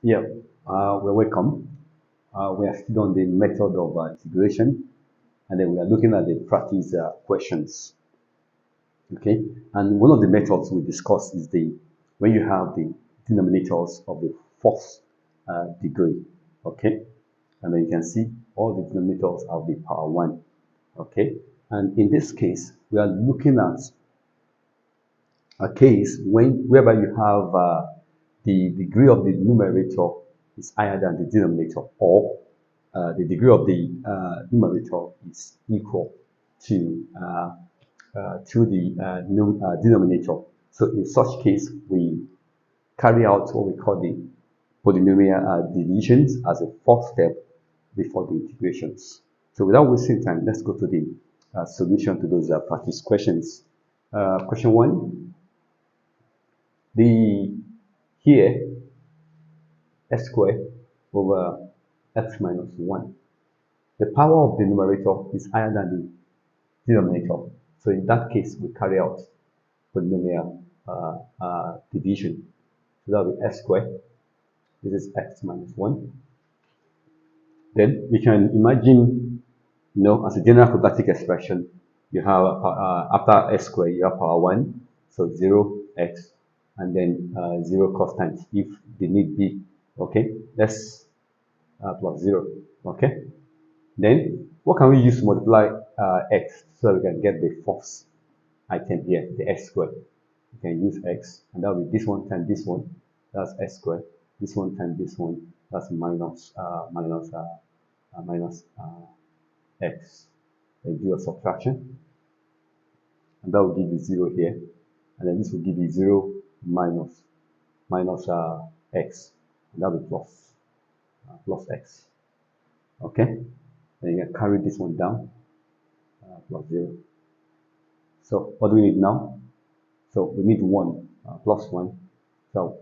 Yeah, we're welcome. We are still on the method of integration, and then we are looking at the practice questions. Okay, and one of the methods we discuss is the when you have the denominators of the fourth degree. Okay, and then you can see all the denominators of the power one. Okay, and in this case, we are looking at a case whereby you have the degree of the numerator is higher than the denominator, or the degree of the numerator is equal to the denominator. So in such case, we carry out what we call the polynomial divisions as a fourth step before the integrations. So without wasting time, let's go to the solution to those practice questions. Question one, the here x squared over x minus 1. The power of the numerator is higher than the denominator. So in that case, we carry out polynomial division. So that will be x squared. This is x minus 1. Then we can imagine, as a general quadratic expression, you have after x squared, you have power 1. So 0x and then 0 constant if the need be. Okay, that's plus 0. Okay, then what can we use to multiply x so that we can get the fourth item here, the x squared? We can use x, and that will be this one times this one, that's x squared. This one times this one, that's minus x. Then do a subtraction, and that will give you 0 here, and then this will give you 0 minus x, and that will be plus x. Okay, then you can carry this one down, plus 0. So what do we need now? So we need 1 plus 1. So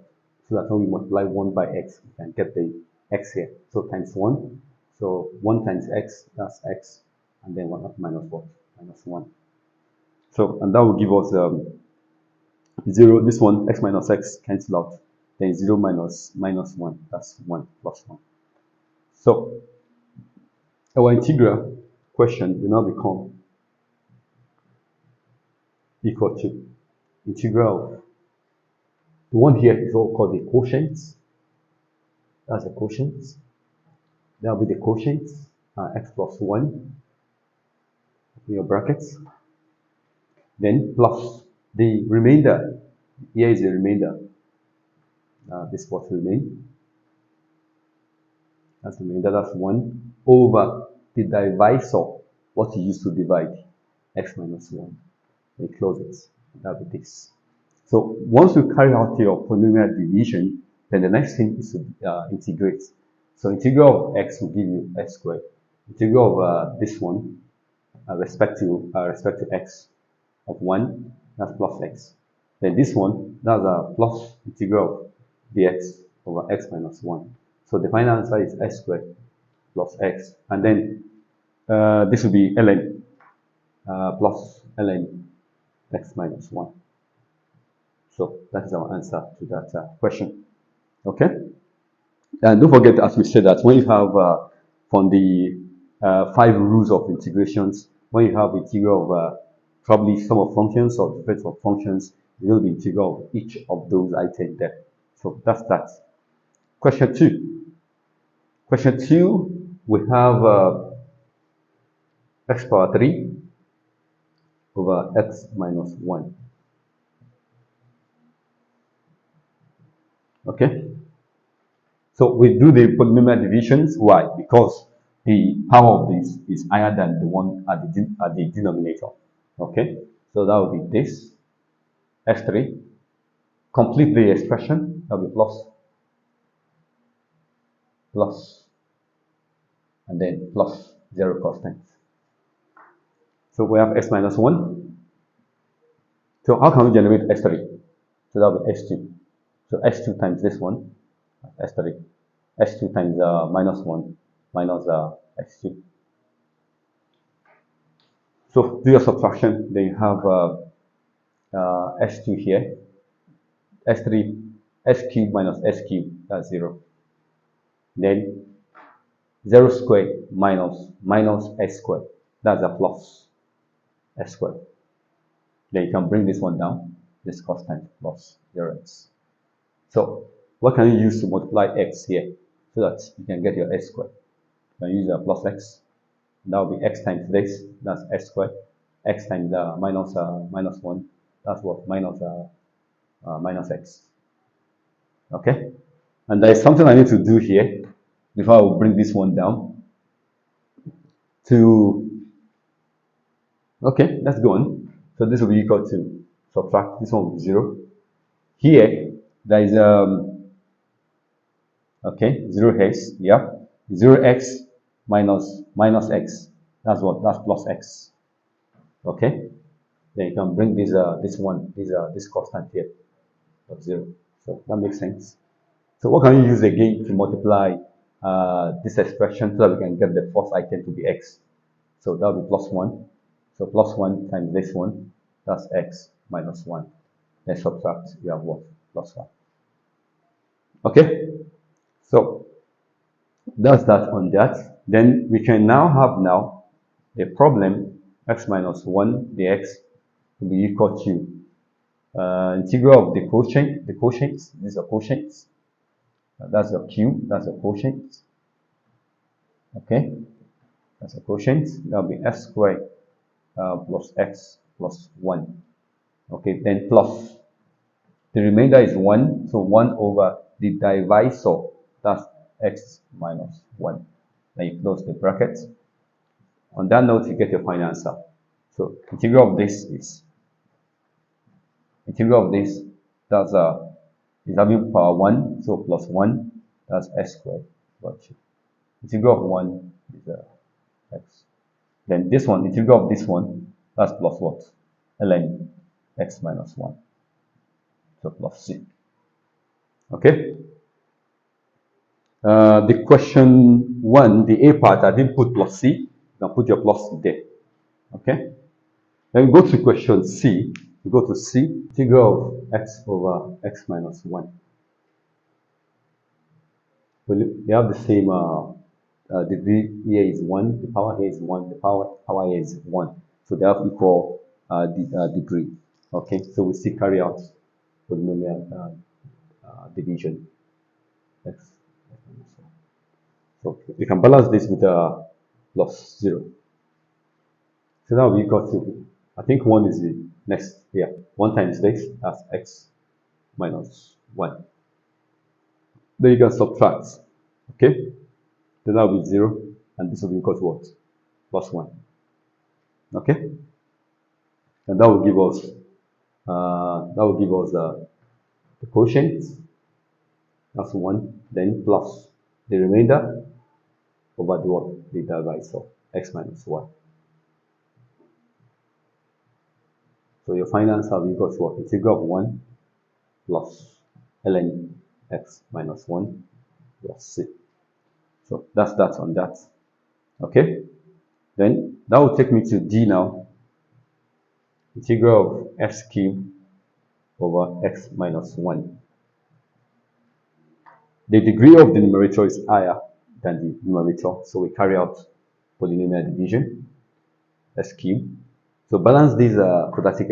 that when we multiply 1 by x, we can get the x here. So times 1. So 1 times x, that's x. And then 1 minus what? Minus 1. So, and that will give us 0. This one, x minus x, cancel out. Then 0 minus 1, that's 1 plus 1. So, our integral question will now become equal to integral of the one here is what we call the quotient. That's the quotient. That will be the quotient, x plus 1 in your brackets. Then plus the remainder. Here is the remainder. This is what remain. That's the remainder. That's 1 over the divisor, what you use to divide, x minus 1. We close it. That will be this. So once you carry out your polynomial division, then the next thing is to integrate. So integral of x will give you x squared. Integral of this one, respect to x of 1, that's plus x. Then this one, that's a plus integral of dx over x minus 1. So the final answer is x squared plus x. And then this will be ln plus ln x minus 1. So that is our answer to that question. Okay? And don't forget, as we said, that when you have from the 5 rules of integrations, when you have integral of probably sum of functions or difference of functions, you will be integral of each of those items there. So that's that. Question 2. Question 2, we have x power 3 over x minus 1. Okay? So we do the polynomial divisions. Why? Because the power of this is higher than the one at the denominator. Okay? So that will be this, x3. Complete the expression, that will be plus, and then plus 0 constant. So we have x minus 1. So how can we generate x3? So that will be x2. So x2 times this one, x3. x2 times minus 1 minus x2. So do your subtraction, then you have x2 here, x3, s cubed minus s cubed, that's 0. Then 0 squared minus x squared. That's a plus x squared. Then you can bring this one down. This constant plus 0x. So what can you use to multiply x here so that you can get your x squared? You can use a plus x. That will be x times this. That's x squared. X times minus 1. That's what? Minus x. Okay? And there is something I need to do here before I will bring this one down. Okay, let's go on. So this will be equal to, subtract, this one will be 0. Here, there is, 0x, yeah. 0x minus x. That's what? That's plus x. Okay? Then you can bring this constant here of 0. So that makes sense. So what can you use again to multiply this expression so that we can get the first item to be x? So that will be plus 1. So plus 1 times this one, that's x minus 1. Then subtract, you have what? Plus 1. Okay? So that's that on that. Then we can now have the problem x minus 1 dx will be equal to integral of the quotients. These are quotients. That's your cube, that's a quotient. Okay? That's a quotient. That will be x squared plus x plus 1. Okay, then plus. The remainder is 1, so 1 over the divisor, that's x minus 1. Then you close the bracket. On that note, you get your final answer. So integral of this, that's is having power 1, so plus 1, that's x squared. Gotcha. Integral of 1 is x. Then this one, integral of this one, that's plus what? ln x minus 1. So plus c. Okay? The question 1, the A part, I didn't put plus c. Now put your plus there. Okay? Then we go to question C. We go to C, integral of x over x minus 1. Well, they have the same degree. Here is 1, the power here is 1, the power here is 1. So they have equal degree. Okay, so we still carry out polynomial division. X. So we can balance this with plus 0. So that will be equal to, I think 1 is the next, yeah, 1 times this, that's x minus 1. Then you can subtract, okay? Then that will be 0, and this will be equal to what? Plus 1. Okay? And that will give us, the quotient, that's 1, then plus the remainder over the what? The divisor, x minus 1. So your final answer will be equal to what? Integral of 1 plus ln x minus 1 plus c. So that's that on that. Okay? Then that will take me to D now. Integral of x cubed over x minus 1. The degree of the numerator is higher than the numerator, so we carry out polynomial division, x cubed. So balance this quadratic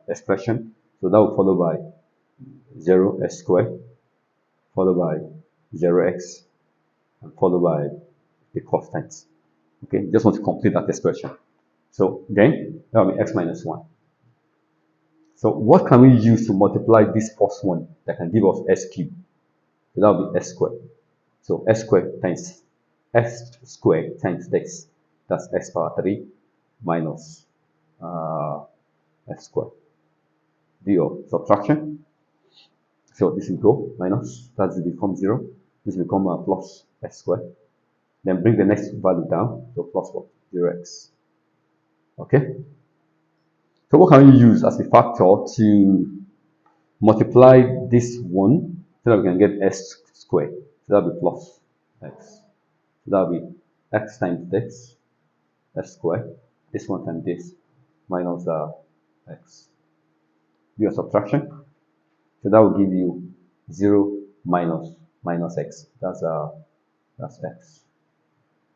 expression. So that will follow by 0x squared, followed by 0x, and followed by the constant. Okay, just want to complete that expression. So then that will be x minus 1. So what can we use to multiply this first one that can give us x cubed? So that will be x squared. So x squared times this, that's x power 3 minus x squared. Do your subtraction. So this will go minus, that will become 0. This will become plus x squared. Then bring the next value down, so plus what? 0x. Okay? So what can we use as a factor to multiply this one so that we can get x squared? So that will be plus x. So that will be x times this, x squared. This one times this, minus x. Do a subtraction. So that will give you 0 minus minus x. That's x.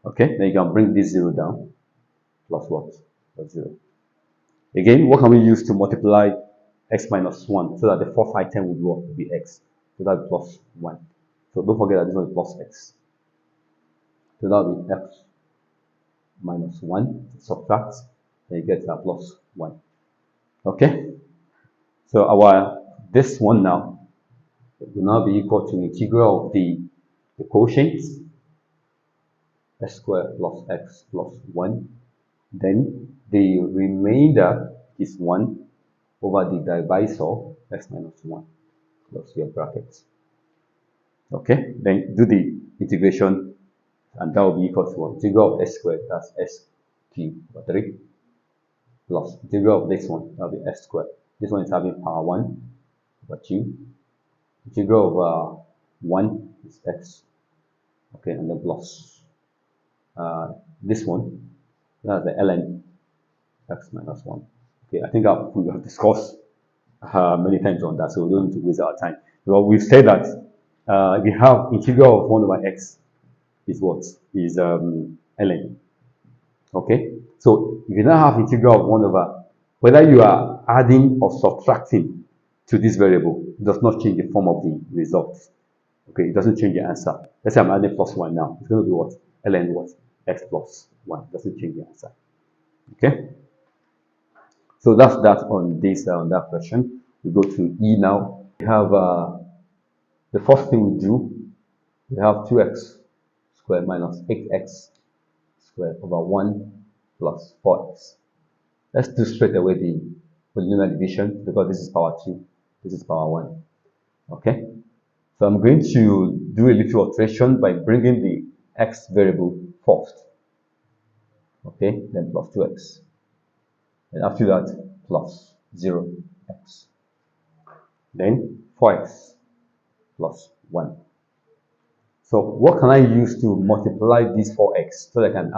Okay, then you can bring this 0 down, plus what? Plus 0. Again, what can we use to multiply x minus 1 so that the fourth item would what? Would be x. So that's plus 1. So don't forget that this one is plus x. So that will be x minus 1, subtract, and you get that plus 1. Okay? So this one now will now be equal to integral of the quotient, x squared plus x plus 1. Then the remainder is 1 over the divisor, x minus 1, plus your brackets. Okay, then do the integration, and that will be equal to integral of x squared, that's x cubed over 3, plus integral of this one, that will be x squared. This one is having power 1 over 2. Integral of 1 is x. Okay, and then plus this one, that's the ln x minus 1. Okay, I think we have discussed many times on that, so we don't need to waste our time. Well, we've said that if you have integral of 1 over x is what? Is ln. Okay, so if you now have integral of 1 over, whether you are adding or subtracting to this variable, it does not change the form of the result. Okay, it doesn't change the answer. Let's say I'm adding plus 1 now. It's going to be what? ln what? X plus 1. It doesn't change the answer. Okay, so that's that on this on that question. We go to E now. We have the first thing we do, we have 2x squared minus 8x squared over 1 plus 4x. Let's do straight away the polynomial division because this is power 2, this is power 1. Okay, so I'm going to do a little alteration by bringing the x variable first. Okay, then plus 2x. And after that, plus 0x. Then 4x plus 1. So what can I use to multiply these 4x so that I can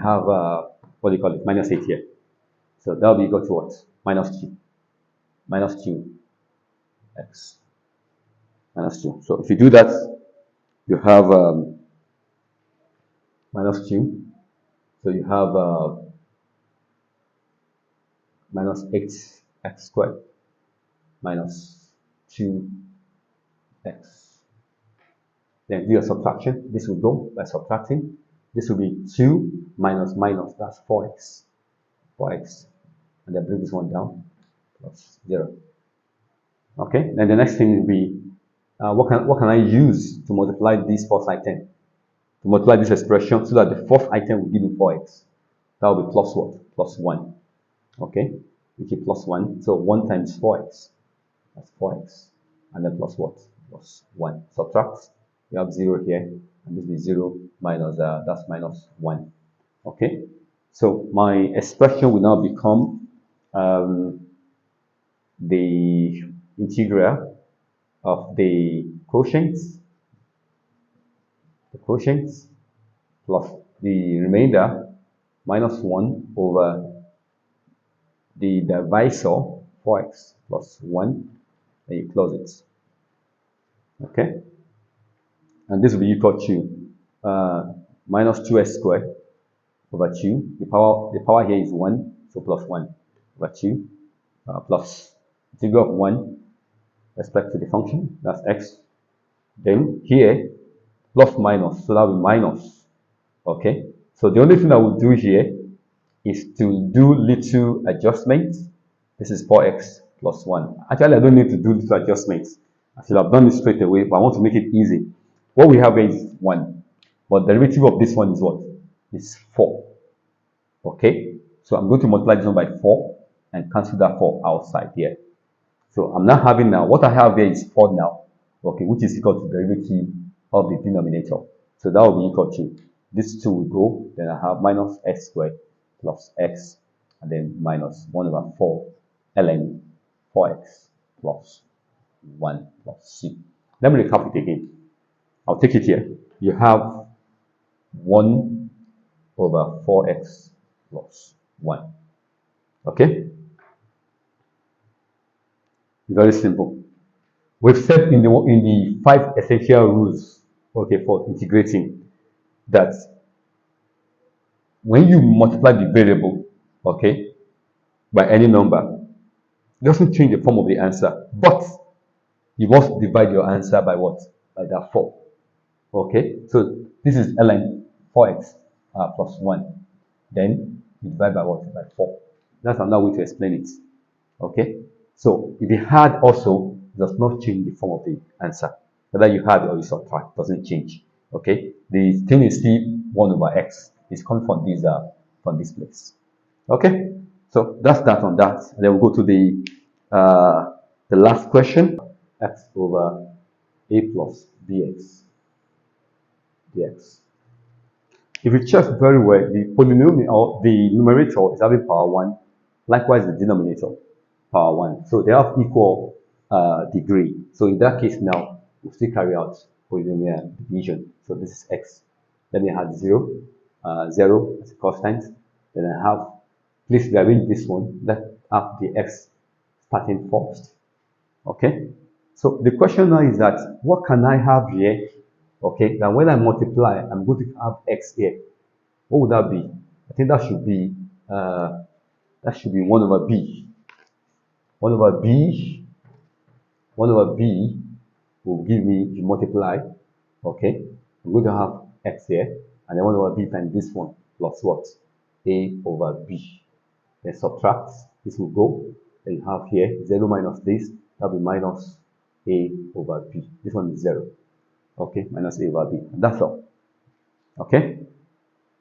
have what do you call it, minus 8 here. So that will be equal to what? Minus 2. Minus 2x. Minus 2. So if you do that, you have minus 2. So you have minus 8x squared minus 2x. Then do a subtraction. This will go by subtracting. This will be 2 minus minus, that's 4x. 4x. And then bring this one down, plus 0. Okay, then the next thing will be, what can I use to multiply this first item? To multiply this expression so that the fourth item will give me 4x. That will be plus what? Plus 1. Okay, which is plus 1. So 1 times 4x. That's 4x. And then plus what? Plus 1. Subtract. We have 0 here. And this is 0 minus, that's minus 1. Okay, so my expression will now become the integral of the quotients plus the remainder minus 1 over the divisor 4x plus 1, and you close it. Okay, and this will be equal to minus 2x squared over 2. The power here is 1, so plus 1 over 2 plus integral of 1 respect to the function, that's x. Then here plus minus, so that will be minus. Okay, so the only thing I will do here is to do little adjustments. This is 4x plus 1. Actually, I don't need to do little adjustments. I should have done it straight away, but I want to make it easy. What we have here is 1, but the derivative of this one is what? Is 4. Okay, so I'm going to multiply this one by 4 and cancel that 4 outside here. So I'm not having now, what I have here is 4 now, okay, which is equal to the derivative of the denominator. So that will be equal to, this 2 will go, then I have minus x squared plus x, and then minus 1 over 4 ln 4x plus 1 plus c. Let me recap it again. I'll take it here. You have 1 over 4x plus 1. Okay? Very simple. we've said in the 5 essential rules, okay, for integrating, that when you multiply the variable, okay, by any number, it doesn't change the form of the answer, but you must divide your answer by what? By that 4. Okay, so this is ln 4x plus 1. Then you divide by what? By 4. That's another way to explain it. Okay, so if you add also, it does not change the form of the answer. Whether you add or you subtract, doesn't change. Okay, the thing is still 1 over x. It's coming from this place. Okay, so that's that on that. And then we'll go to the last question. X over a plus bx dx. If you check very well, the polynomial or the numerator is having power 1, likewise the denominator power 1. So they have equal degree. So in that case now, we'll still carry out polynomial division. So this is x. Let me add 0, 0 as a constant. Then I have, please rearrange this one, let have the x starting first. Okay? So the question now is that, what can I have here? Okay, now when I multiply, I'm going to have x here. What would that be? I think that should be 1 over b. 1 over b, 1 over b will give me, if you multiply, okay, I'm going to have x here, and then 1 over b times this one, plus what? A over b. Then subtract, this will go, then you have here 0 minus this, that will be minus a over b. This one is 0. Okay, minus a over b. And that's all. Okay?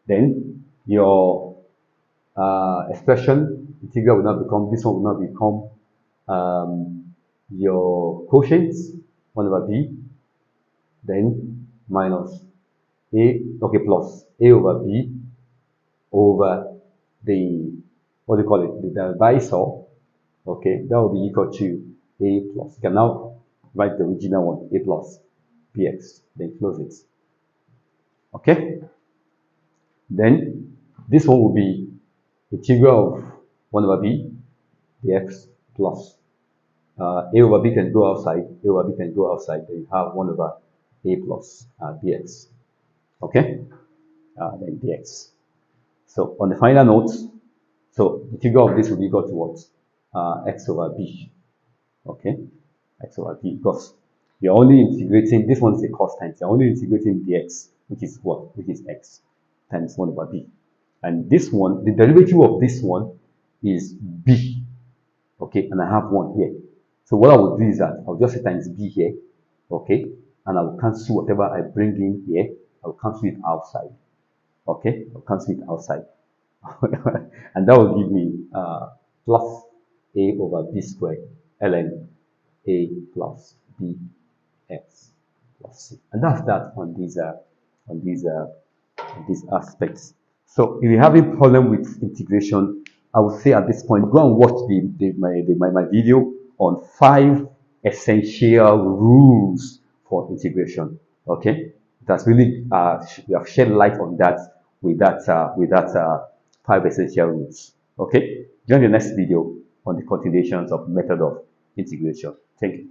Then your expression, integral will not become, this one will not become your quotients, 1 over b, then minus a, okay, plus a over b over the, what do you call it, the divisor, okay, that will be equal to a plus. You can now write the original one, a plus bx, then close it. Okay? Then this one will be integral of 1 over b dx plus a over b can go outside, a over b can go outside, then you have 1 over a plus bx. Okay? Then dx. So on the final note, so integral of this will be equal to what? X over b. Okay? X over b, because you're only integrating, this one is a constant, you're only integrating dx, which is what? Which is x times 1 over b. And this one, the derivative of this one is b. Okay, and I have 1 here. So what I will do is that I'll just say times b here, okay, and I will cancel whatever I bring in here, I'll cancel it outside. Okay, I'll cancel it outside. And that will give me plus a over b squared ln a plus b x plus c. And that's that on these aspects. So if you're having problem with integration, I would say at this point, go and watch my video on 5 essential rules for integration. Okay, that's really we have shed light on that with that 5 essential rules. Okay, join the next video on the continuations of method of integration. Thank you.